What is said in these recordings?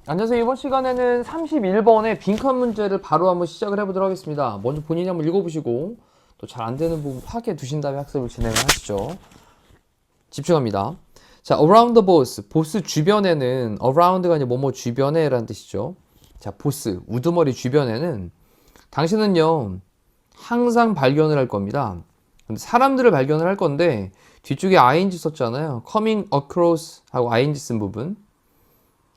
안녕하세요. 이번 시간에는 31번의 빈칸 문제를 바로 한번 시작을 해보도록 하겠습니다. 먼저 본인이 한번 읽어보시고 또 잘 안되는 부분 파악해 두신 다음에 학습을 진행을 하시죠. 집중합니다. 자, around the boss. 보스 주변에는 around가 아니라 뭐뭐 주변에 라는 뜻이죠. 자, 보스, 우두머리 주변에는 당신은요 항상 발견을 할 겁니다. 근데 사람들을 발견을 할 건데 뒤쪽에 ing 썼잖아요. coming across 하고 ing 쓴 부분.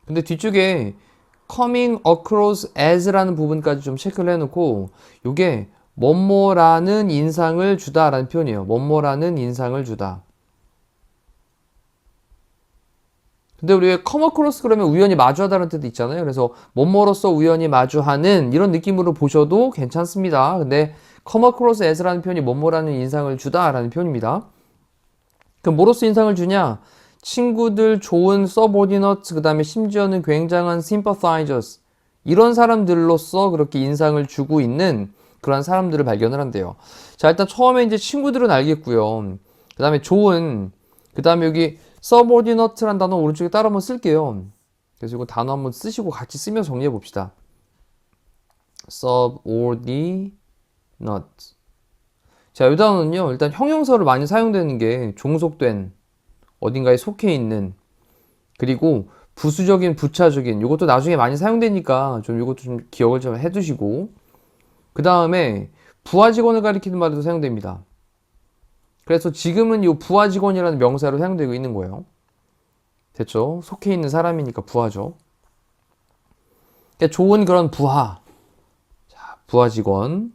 근데 뒤쪽에 coming across as라는 부분까지 좀 체크를 해놓고 요게 뭐뭐라는 인상을 주다 라는 표현이에요. 뭐뭐라는 인상을 주다. 근데 우리가 come across 그러면 우연히 마주하다는 뜻도 있잖아요. 그래서 뭐뭐로서 우연히 마주하는 이런 느낌으로 보셔도 괜찮습니다. 근데 come across as라는 표현이 뭐뭐라는 인상을 주다 라는 표현입니다. 그럼 뭐로서 인상을 주냐? 친구들, 좋은 서보디너츠, 그 다음에 심지어는 굉장한 sympathizers 이런 사람들로서 그렇게 인상을 주고 있는 그런 사람들을 발견을 한대요. 자, 일단 처음에 이제 친구들은 알겠고요. 그 다음에 좋은, 그 다음에 여기 서보디너츠란 단어 오른쪽에 따로 한번 쓸게요. 그래서 이거 단어 한번 쓰시고 같이 쓰면서 정리해 봅시다. subordinate. 자, 이 단어는요, 일단 형용사로 많이 사용되는 게 종속된, 어딘가에 속해 있는, 그리고 부수적인, 부차적인, 이것도 나중에 많이 사용되니까 좀 이것도 좀 기억을 좀 해두시고, 그 다음에 부하 직원을 가리키는 말에도 사용됩니다. 그래서 지금은 이 부하 직원이라는 명사로 사용되고 있는 거예요. 됐죠? 속해 있는 사람이니까 부하죠. 그러니까 좋은 그런 부하. 자, 부하 직원.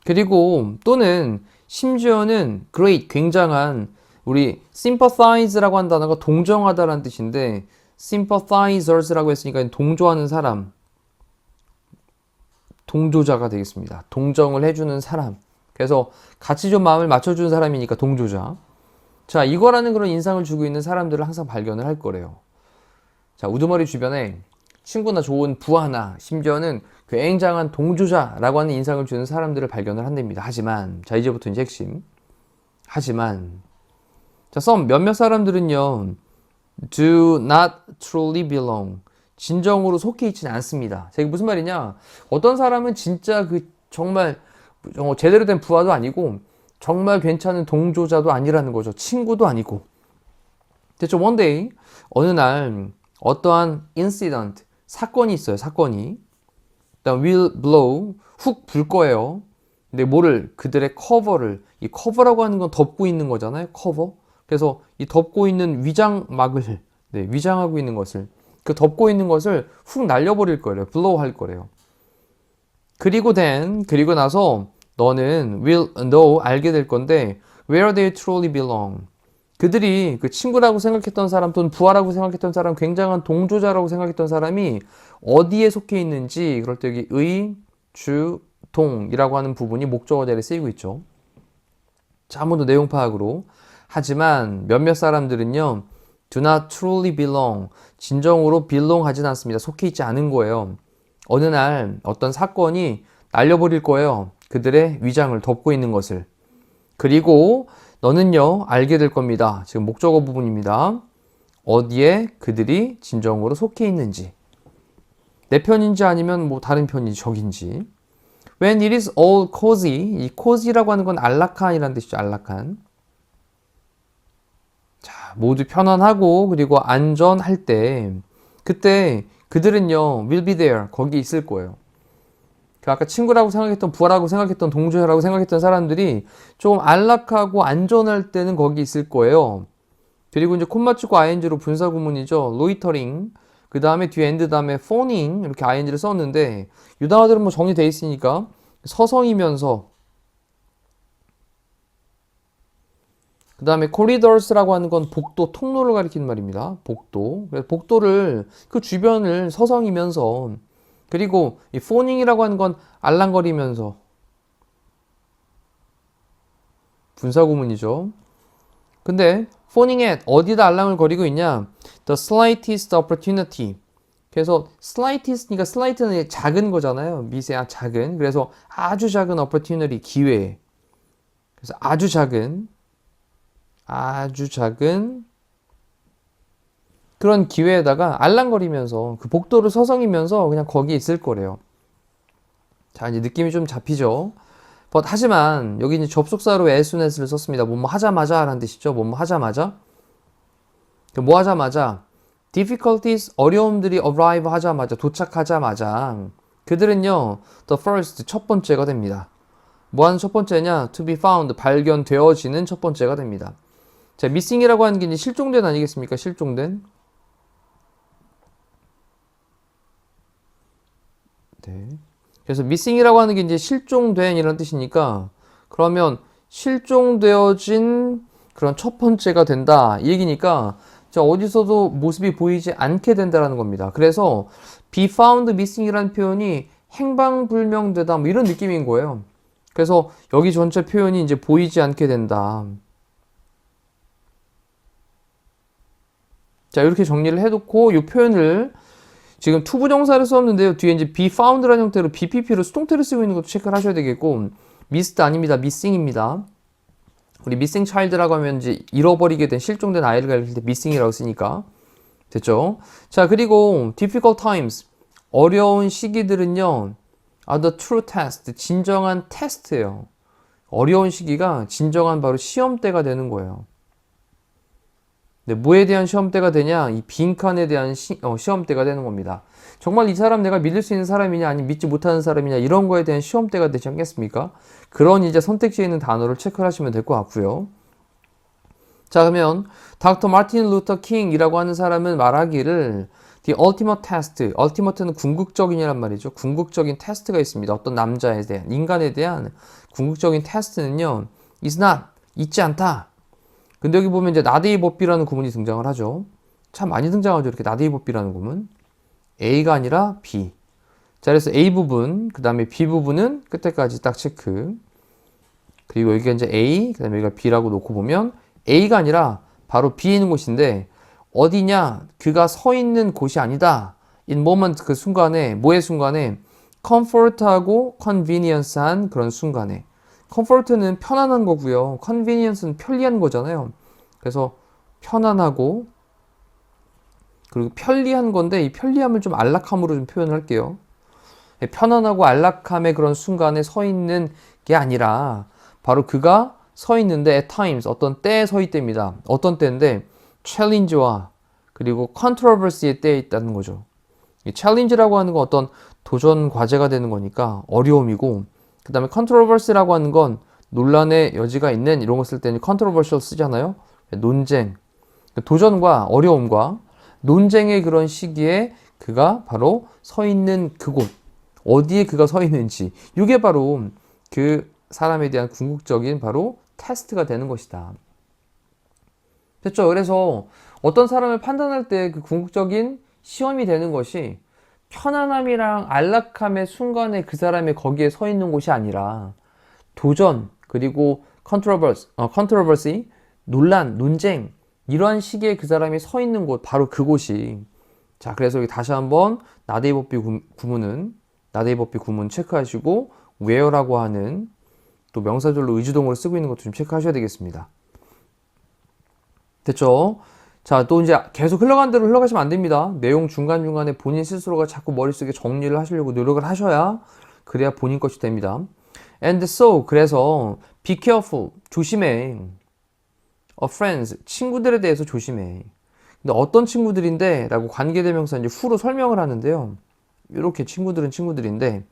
그리고 또는 심지어는 great, 굉장한, 우리 sympathize라고 한 단어가 동정하다라는 뜻인데 sympathizers라고 했으니까 동조하는 사람, 동조자가 되겠습니다. 동정을 해주는 사람. 그래서 같이 좀 마음을 맞춰주는 사람이니까 동조자. 자, 이거라는 그런 인상을 주고 있는 사람들을 항상 발견을 할 거래요. 자, 우두머리 주변에 친구나 좋은 부하나 심지어는 굉장한 동조자라고 하는 인상을 주는 사람들을 발견을 한답니다. 하지만, 자, 이제부터 이제 핵심. 하지만 자, 몇몇 사람들은요 do not truly belong, 진정으로 속해 있지는 않습니다. 자, 이게 무슨 말이냐, 어떤 사람은 진짜 그 정말 제대로 된 부하도 아니고 정말 괜찮은 동조자도 아니라는 거죠. 친구도 아니고. 됐죠? one day, 어느 날 어떠한 incident, 사건이 있어요. 사건이. 일단 will blow, 훅 불 거예요. 근데 뭐를, 그들의 커버를, 이 커버라고 하는 건 덮고 있는 거잖아요. 커버. 그래서 이 덮고 있는 위장막을, 위장하고 있는 것을, 그 덮고 있는 것을 훅 날려버릴 거래요. blow 할 거래요. 그리고 나서 너는 will know, 알게 될 건데 where they truly belong, 그들이 그 친구라고 생각했던 사람 또는 부하라고 생각했던 사람, 굉장한 동조자라고 생각했던 사람이 어디에 속해 있는지, 그럴 때 여기 의, 주, 동이라고 하는 부분이 목적어 자리에 쓰이고 있죠. 자, 한 번 더 내용 파악으로. 하지만 몇몇 사람들은요 do not truly belong, 진정으로 belong 하진 않습니다. 속해 있지 않은 거예요. 어느 날 어떤 사건이 날려버릴 거예요. 그들의 위장을 덮고 있는 것을. 그리고 너는요 알게 될 겁니다. 지금 목적어 부분입니다. 어디에 그들이 진정으로 속해 있는지, 내 편인지 아니면 뭐 다른 편인지 적인지. When it is all cozy, 이 cozy라고 하는 건 안락한이라는 뜻이죠. 안락한. 자, 모두 편안하고 그리고 안전할 때, 그때 그들은요 will be there, 거기 있을 거예요. 그 아까 친구라고 생각했던, 부하라고 생각했던, 동조라고 생각했던 사람들이 조금 안락하고 안전할 때는 거기 있을 거예요. 그리고 이제 콤마 찍고 ing로 분사 구문이죠. loitering, 그 다음에 뒤에 end 다음에 phoning, 이렇게 ing를 썼는데 이 단어들은 뭐 정리되어 있으니까 서성이면서, 그 다음에 corridors라고 하는 건 복도, 통로를 가리키는 말입니다. 복도. 그래서 복도를, 그 주변을 서성이면서, 그리고 이 phoneing이라고 하는 건 알랑거리면서, 분사구문이죠. 근데 phoning at, 어디다 알랑을 거리고 있냐? The slightest opportunity, 그래서 slightest니까 slight는 작은 거잖아요. 미세한 작은. 그래서 아주 작은 opportunity, 기회. 그래서 아주 작은 그런 기회에다가 알랑거리면서 그 복도를 서성이면서 그냥 거기 있을 거래요. 자, 이제 느낌이 좀 잡히죠? 하지만 여기 이제 접속사로 as soon as를 썼습니다. 뭐뭐 하자마자 라는 뜻이죠. 뭐뭐 하자마자. 뭐 하자마자 difficulties 어려움들이 arrive 하자마자 도착하자마자 그들은요 the first 첫 번째가 됩니다. 뭐 하는 첫 번째냐? to be found 발견되어지는 첫 번째가 됩니다. 자, missing이라고 하는 게 이제 실종된 아니겠습니까? 실종된. 네. 그래서 missing이라고 하는 게 이제 실종된 이런 뜻이니까 그러면 실종되어진 그런 첫 번째가 된다 이 얘기니까 자, 어디서도 모습이 보이지 않게 된다라는 겁니다. 그래서 be found missing이라는 표현이 행방불명되다 뭐 이런 느낌인 거예요. 그래서 여기 전체 표현이 이제 보이지 않게 된다. 자, 이렇게 정리를 해놓고 이 표현을 지금 투부정사를 썼는데요. 뒤에 이제 be found라는 형태로 BPP로 수동태를 쓰고 있는 것도 체크를 하셔야 되겠고 missed 아닙니다. missing입니다. 우리 missing child라고 하면 이제 잃어버리게 된 실종된 아이를 가리킬 때 missing이라고 쓰니까 됐죠? 자, 그리고 difficult times 어려운 시기들은요 are the true test 진정한 테스트예요. 어려운 시기가 진정한 바로 시험 때가 되는 거예요. 네, 뭐에 대한 시험대가 되냐? 이 빈칸에 대한 시험대가 되는 겁니다. 정말 이 사람 내가 믿을 수 있는 사람이냐, 아니면 믿지 못하는 사람이냐, 이런 거에 대한 시험대가 되지 않겠습니까? 그런 이제 선택지에 있는 단어를 체크를 하시면 될 것 같고요. 자, 그러면 닥터 마틴 루터 킹이라고 하는 사람은 말하기를 The ultimate test, ultimate는 궁극적인이란 말이죠. 궁극적인 테스트가 있습니다. 어떤 남자에 대한, 인간에 대한 궁극적인 테스트는요, is not, 있지 않다. 근데 여기 보면 이제 not able B라는 구문이 등장을 하죠. 참 많이 등장하죠. 이렇게 not able B라는 구문. A가 아니라 B. 자, 그래서 A 부분, 그 다음에 B 부분은 끝에까지 딱 체크. 그리고 여기가 이제 A, 그 다음에 여기가 B라고 놓고 보면 A가 아니라 바로 B에 있는 곳인데 어디냐? 그가 서 있는 곳이 아니다. in moment 그 순간에, 뭐의 순간에? comfort하고 convenience한 그런 순간에. comfort는 편안한 거고요. convenience는 편리한 거잖아요. 그래서 편안하고 그리고 편리한 건데 이 편리함을 좀 안락함으로 좀 표현을 할게요. 편안하고 안락함의 그런 순간에 서 있는 게 아니라 바로 그가 서 있는데 at times 어떤 때에 서 있답니다. 어떤 때인데 challenge와 그리고 controversy의 때에 있다는 거죠. 이 challenge라고 하는 건 어떤 도전 과제가 되는 거니까 어려움이고 그 다음에 controversy라고 하는 건 논란의 여지가 있는 이런 거 쓸 때는 controversial 쓰잖아요. 논쟁, 도전과 어려움과 논쟁의 그런 시기에 그가 바로 서 있는 그곳, 어디에 그가 서 있는지 이게 바로 그 사람에 대한 궁극적인 바로 테스트가 되는 것이다. 됐죠? 그래서 어떤 사람을 판단할 때 그 궁극적인 시험이 되는 것이 편안함이랑 안락함의 순간에 그 사람이 거기에 서 있는 곳이 아니라 도전, 그리고 controversy, 논란, 논쟁 이러한 시기에 그 사람이 서 있는 곳, 바로 그곳이 자, 그래서 여기 다시 한번 not able be 구문은 not able be 구문 체크하시고 where라고 하는 또 명사절로 의주동으로 쓰고 있는 것도 좀 체크하셔야 되겠습니다. 됐죠? 자, 또 이제 계속 흘러간 대로 흘러가시면 안 됩니다. 내용 중간중간에 본인 스스로가 자꾸 머릿속에 정리를 하시려고 노력을 하셔야 그래야 본인 것이 됩니다. And so, 그래서 be careful, 조심해. friends, 친구들에 대해서 조심해. 근데 어떤 친구들인데? 라고 관계대명사 이제 후로 설명을 하는데요. 이렇게 친구들은 친구들인데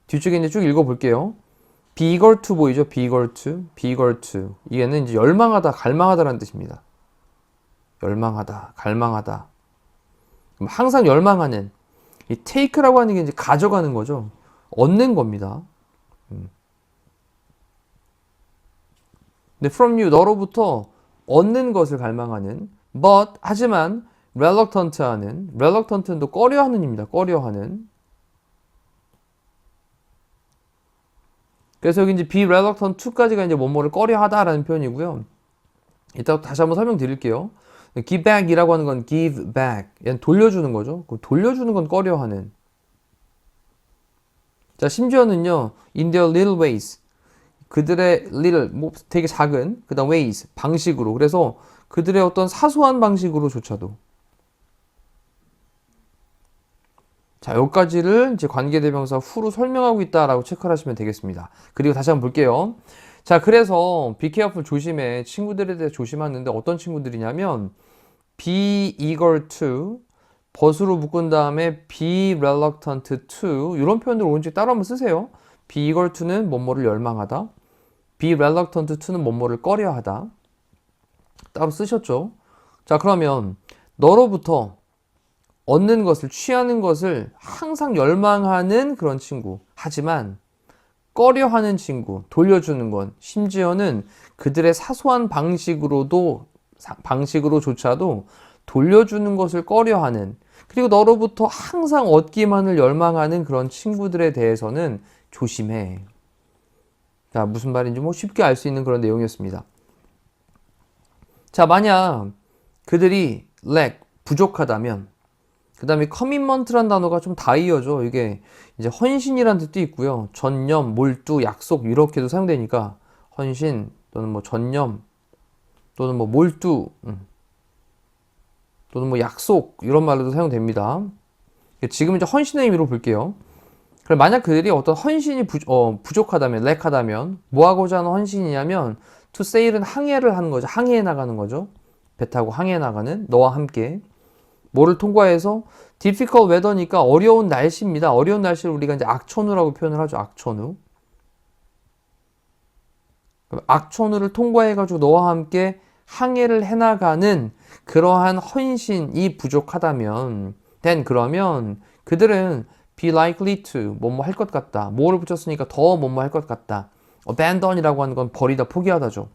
뒤쪽에 이제 쭉 읽어볼게요. be eager to 보이죠? be eager to, be eager to. 이게는 이제 열망하다, 갈망하다라는 뜻입니다. 열망하다, 갈망하다. 항상 열망하는 이 take라고 하는 게 이제 가져가는 거죠. 얻는 겁니다. 근데 from you 너로부터 얻는 것을 갈망하는 but 하지만 reluctant하는 reluctant는 또 꺼려하는입니다. 꺼려하는. 그래서 여기 이제 be reluctant to까지가 이제 뭐뭐를 꺼려하다라는 표현이고요. 이따 다시 한번 설명드릴게요. give back이라고 하는 건 give back. 얘는 돌려주는 거죠. 돌려주는 건 꺼려하는. 자, 심지어는요, in their little ways. 그들의 little, 뭐 되게 작은, 그 다음 ways, 방식으로. 그래서 그들의 어떤 사소한 방식으로조차도. 자, 여기까지를 이제 관계대명사 후로 설명하고 있다라고 체크를 하시면 되겠습니다. 그리고 다시 한번 볼게요. 자, 그래서 be careful 조심해. 친구들에 대해 조심하는데 어떤 친구들이냐면 be eager to 벗으로 묶은 다음에 be reluctant to 이런 표현들 오른쪽 따로 한번 쓰세요. be eager to는 뭐뭐를 열망하다. be reluctant to는 뭐뭐를 꺼려하다. 따로 쓰셨죠? 자, 그러면 너로부터 얻는 것을, 취하는 것을 항상 열망하는 그런 친구. 하지만 꺼려하는 친구, 돌려주는 건 심지어는 그들의 사소한 방식으로조차도 돌려주는 것을 꺼려하는, 그리고 너로부터 항상 얻기만을 열망하는 그런 친구들에 대해서는 조심해. 자, 무슨 말인지 뭐 쉽게 알 수 있는 그런 내용이었습니다. 자, 만약 그들이 lack, 부족하다면, 그 다음에 커밋먼트란 단어가 좀 다 이어져. 이게 이제 헌신이란 뜻도 있고요. 전념, 몰두, 약속 이렇게도 사용되니까 헌신 또는 뭐 전념 또는 뭐 몰두 또는 뭐 약속 이런 말로도 사용됩니다. 지금 이제 헌신의 의미로 볼게요. 그럼 만약 그들이 어떤 헌신이 부족하다면, 렉하다면 뭐 하고자 하는 헌신이냐면 to sail은 항해를 하는 거죠. 항해해 나가는 거죠. 배 타고 항해해 나가는 너와 함께. 뭐를 통과해서 difficult weather니까 어려운 날씨입니다. 어려운 날씨를 우리가 이제 악천후라고 표현을 하죠. 악천후. 악천후를 통과해가지고 너와 함께 항해를 해나가는 그러한 헌신이 부족하다면, then 그러면 그들은 be likely to 뭐뭐 할 것 같다. 뭐를 붙였으니까 더 뭐뭐 할 것 같다. abandon이라고 하는 건 버리다, 포기하다죠.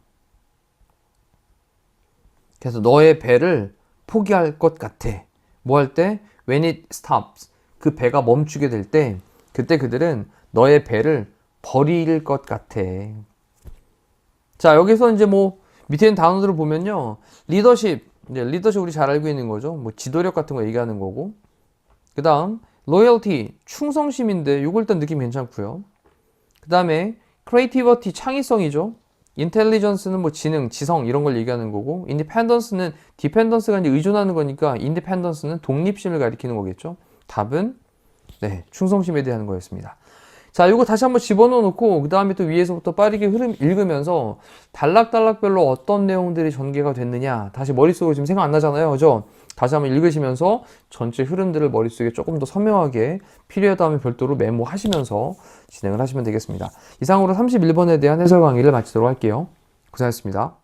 그래서 너의 배를 포기할 것 같아. 뭐 할 때? When it stops. 그 배가 멈추게 될 때, 그때 그들은 너의 배를 버릴 것 같아. 자, 여기서 이제 뭐 밑에 있는 단어들을 보면요. 리더십. 이제 리더십 우리 잘 알고 있는 거죠. 뭐 지도력 같은 거 얘기하는 거고. 그 다음, loyalty. 충성심인데, 요거 일단 느낌 괜찮고요. 그 다음에, creativity. 창의성이죠. 인텔리전스는 뭐 지능, 지성 이런 걸 얘기하는 거고, 인디펜던스는 디펜던스가 이제 의존하는 거니까 인디펜던스는 독립심을 가리키는 거겠죠. 답은 네, 충성심에 대한 거였습니다. 자, 이거 다시 한번 집어넣어 놓고 그 다음에 또 위에서부터 빠르게 흐름 읽으면서 단락단락별로 어떤 내용들이 전개가 됐느냐 다시 머릿속으로 지금 생각 안 나잖아요. 그죠? 다시 한번 읽으시면서 전체 흐름들을 머릿속에 조금 더 선명하게 필요하다면 별도로 메모하시면서 진행을 하시면 되겠습니다. 이상으로 31번에 대한 해설 강의를 마치도록 할게요. 고생하셨습니다.